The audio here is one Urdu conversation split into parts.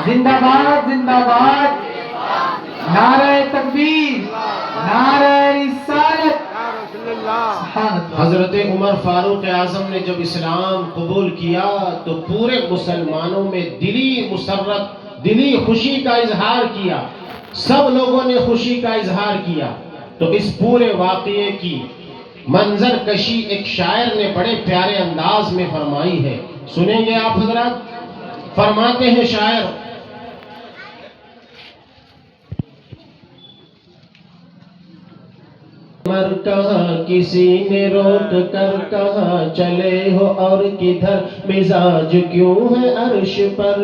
زندہ باد زندہ باد، نعرہ تکبیر، نعرہ رسالت۔ حضرت عمر فاروق اعظم نے جب اسلام قبول کیا تو پورے مسلمانوں میں دلی مسرت، دلی خوشی کا اظہار کیا، سب لوگوں نے خوشی کا اظہار کیا۔ تو اس پورے واقعے کی منظر کشی ایک شاعر نے بڑے پیارے انداز میں فرمائی ہے، سنیں گے آپ حضرات؟ فرماتے ہیں شاعر: عمر کہاں کسی نے روک کر کہاں چلے ہو اور کدھر مزاج کیوں ہے عرش پر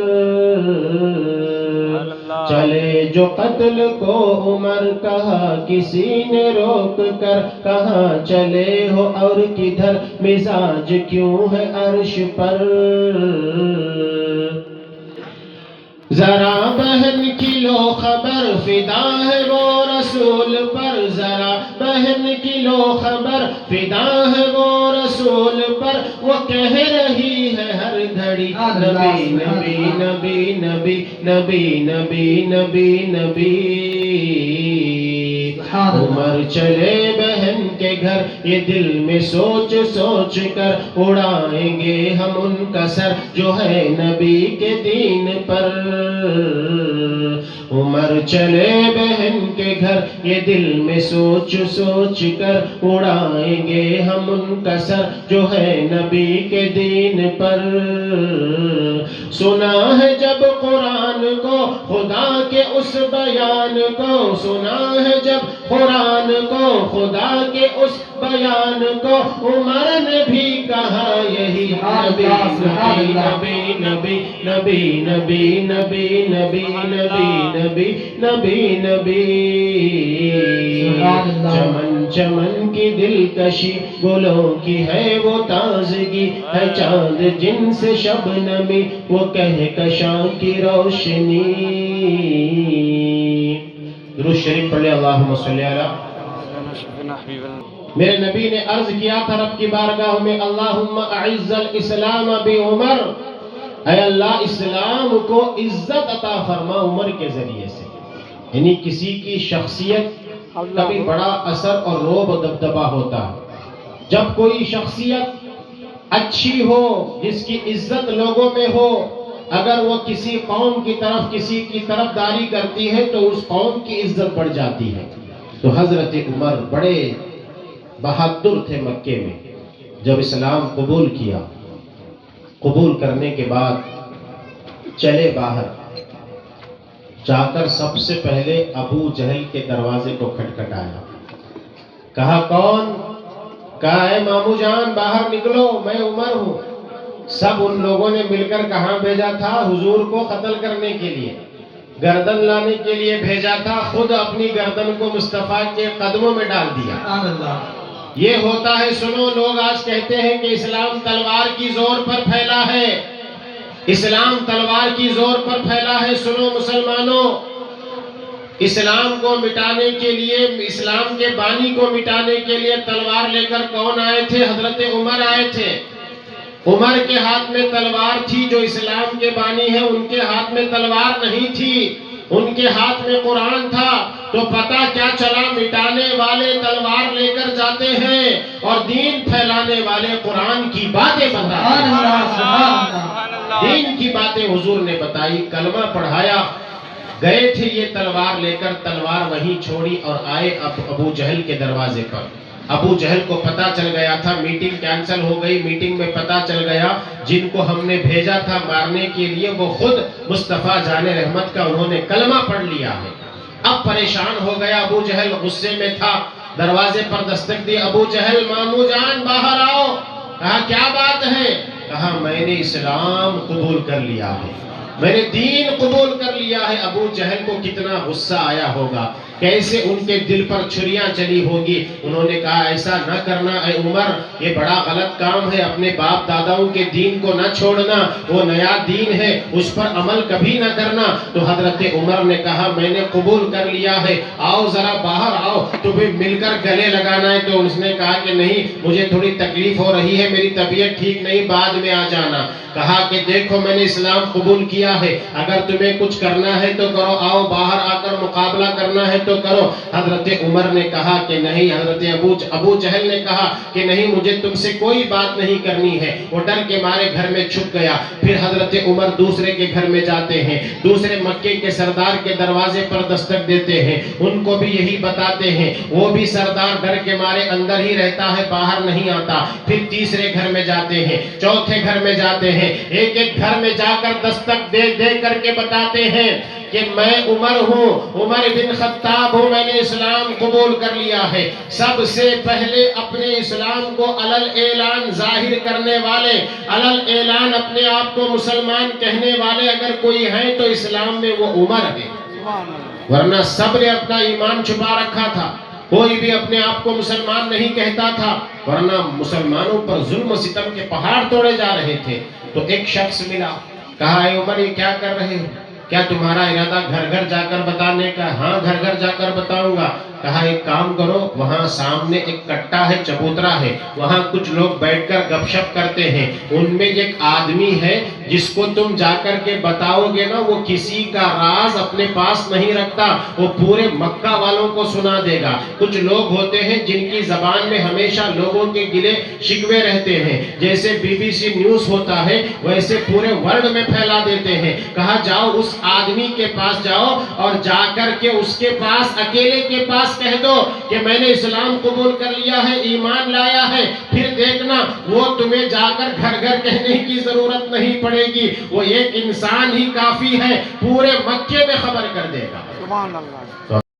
چلے جو قتل کو عمر کہا کسی نے روک کر کہاں چلے ہو اور کدھر مزاج کیوں ہے عرش پر ذرا بہن کی لو خبر فدا ہے وہ رسول پر ذرا بہن کی لو خبر فدا ہے وہ رسول پر وہ کہہ رہی ہے ہر گھڑی نبی نبی نبی نبی نبی نبی نبی نبی عمر چلے بہن کے گھر یہ دل میں سوچ سوچ کر اڑائیں گے ہم ان کا سر جو ہے نبی کے دین پر عمر چلے بہن کے گھر یہ دل میں سوچ سوچ کر اڑائیں گے ہم ان کا سر جو ہے نبی کے دین پر سنا ہے جب قرآن کو خدا کے اس بیان کو سنا ہے جب قرآن کو خدا کے اس بیان کو عمر نے بھی کہا یہی نبی نبی نبی نبی نبی نبی نبی نبی نبی نبی نبی چمن چمن کی دلکشی گلوں کی ہے وہ تازگی ہے چاند جن سے شبنمی وہ کہکشاں کی روشنی درود شریف پڑھ لے اللہم صلی علی میرے نبی نے عرض کیا تھا رب کی بارگاہ میں اللہم اعز الاسلام بعمر اے اللہ اسلام کو عزت عطا فرما عمر کے ذریعے سے یعنی کسی کی شخصیت کا بھی بڑا اثر اور روب و دبدبہ ہوتا ہے جب کوئی شخصیت اچھی ہو جس کی عزت لوگوں میں ہو اگر وہ کسی قوم کی طرف کسی کی طرفداری کرتی ہے تو اس قوم کی عزت بڑھ جاتی ہے تو حضرت عمر بڑے بہادر تھے مکے میں جب اسلام قبول کیا قبول کرنے کے بعد چلے باہر جا کر سب سے پہلے ابو جہل کے دروازے کو کھٹکھٹایا کہا کون کہا اے مامو جان باہر نکلو میں عمر ہوں سب ان لوگوں نے مل کر کہاں بھیجا تھا حضور کو قتل کرنے کے لیے گردن لانے کے لیے بھیجا تھا خود اپنی گردن کو مصطفیٰ کے قدموں میں ڈال دیا یہ ہوتا ہے سنو لوگ آج کہتے ہیں کہ اسلام تلوار کی زور پر پھیلا ہے اسلام تلوار کی زور پر پھیلا ہے سنو مسلمانوں اسلام کو مٹانے کے لیے اسلام کے بانی کو مٹانے کے لیے تلوار لے کر کون آئے تھے حضرت عمر آئے تھے عمر کے ہاتھ میں تلوار تھی جو اسلام کے بانی ہیں ان کے ہاتھ میں تلوار نہیں تھی ان کے ہاتھ میں قرآن تھا تو پتہ کیا چلا مٹانے والے تلوار لے کر جاتے ہیں اور دین پھیلانے والے قرآن کی باتیں بتاتے ہیں دین کی باتیں حضور نے بتائی کلمہ پڑھایا گئے تھے یہ تلوار لے کر تلوار وہیں چھوڑی اور آئے ابو جہل کے دروازے پر ابو جہل کو پتا چل گیا تھا میٹنگ کینسل ہو گئی میٹنگ میں پتا چل گیا جن کو ہم نے بھیجا تھا مارنے کے لیے وہ خود مصطفیٰ جان رحمت کا انہوں نے کلمہ پڑھ لیا ہے اب پریشان ہو گیا ابو جہل غصے میں تھا دروازے پر دستک دی ابو جہل مامو جان باہر آؤ کہا کیا بات ہے کہا میں نے اسلام قبول کر لیا ہے میں نے دین قبول کر لیا ہے ابو جہل کو کتنا غصہ آیا ہوگا کیسے ان کے دل پر چھریاں چلی ہوگی انہوں نے کہا ایسا نہ کرنا اے عمر یہ بڑا غلط کام ہے اپنے باپ داداؤں کے دین کو نہ چھوڑنا وہ نیا دین ہے اس پر عمل کبھی نہ کرنا تو حضرت عمر نے کہا میں نے قبول کر لیا ہے آؤ ذرا باہر آؤ تو بھی مل کر گلے لگانا ہے تو اس نے کہا کہ نہیں مجھے تھوڑی تکلیف ہو رہی ہے میری طبیعت ٹھیک نہیں بعد میں آ جانا کہا کہ دیکھو میں نے اسلام قبول کیا ہے، اگر تمہیں کچھ کرنا ہے تو کرو، آؤ باہر آ کر مقابلہ کرنا ہے تو کرو۔ حضرت عمر نے کہا کہ نہیں، حضرت ابو جہل نے کہا کہ نہیں، مجھے تم سے کوئی بات نہیں کرنی ہے۔ وہ ڈر کے مارے گھر میں چھپ گیا۔ پھر حضرت عمر دوسرے کے گھر میں جاتے ہیں، دوسرے مکے کے سردار کے دروازے پر دستک دیتے ہیں، ان کو بھی یہی بتاتے ہیں، وہ بھی سردار ڈر کے مارے اندر ہی رہتا ہے، باہر نہیں آتا۔ پھر تیسرے گھر میں جاتے ہیں، چوتھے گھر میں جاتے ہیں، ایک ایک گھر میں جا کر دستک دے دے کر کے بتاتے ہیں کہ میں عمر ہوں، عمر بن خطاب ہوں، میں نے اسلام قبول کر لیا ہے۔ سب سے پہلے اپنے اسلام کو علل اعلان ظاہر کرنے والے، علل اعلان اپنے آپ کو مسلمان کہنے والے اگر کوئی ہیں تو اسلام میں وہ عمر ہے، ورنہ سب نے اپنا ایمان چھپا رکھا تھا، کوئی بھی اپنے آپ کو مسلمان نہیں کہتا تھا، ورنہ مسلمانوں پر ظلم و ستم کے پہاڑ توڑے جا رہے تھے۔ تو ایک شخص ملا، کہا اے عمر یہ کیا کر رہے ہو؟ کیا تمہارا ارادہ گھر گھر جا کر بتانے کا؟ ہاں گھر گھر جا کر بتاؤں گا۔ کہا ایک کام کرو، وہاں سامنے ایک کٹا ہے، چبوترا ہے، وہاں کچھ لوگ بیٹھ کر گپ شپ کرتے ہیں، ان میں ایک آدمی ہے جس کو تم جا کر کے بتاؤ گے نا، وہ کسی کا راز اپنے پاس نہیں رکھتا، وہ پورے مکہ والوں کو سنا دے گا۔ کچھ لوگ ہوتے ہیں جن کی زبان میں ہمیشہ لوگوں کے گلے شکوے رہتے ہیں، جیسے BBC نیوز ہوتا ہے ویسے پورے ورلڈ میں پھیلا دیتے ہیں۔ کہا جاؤ اس آدمی کے پاس جاؤ اور جا کر کے اس کے پاس، اکیلے کے پاس کہہ دو کہ میں نے اسلام قبول کر لیا ہے، ایمان لایا ہے، پھر دیکھنا وہ تمہیں جا کر گھر گھر کہنے کی ضرورت نہیں پڑے گی، وہ ایک انسان ہی کافی ہے، پورے مکے میں خبر کر دے گا۔ تو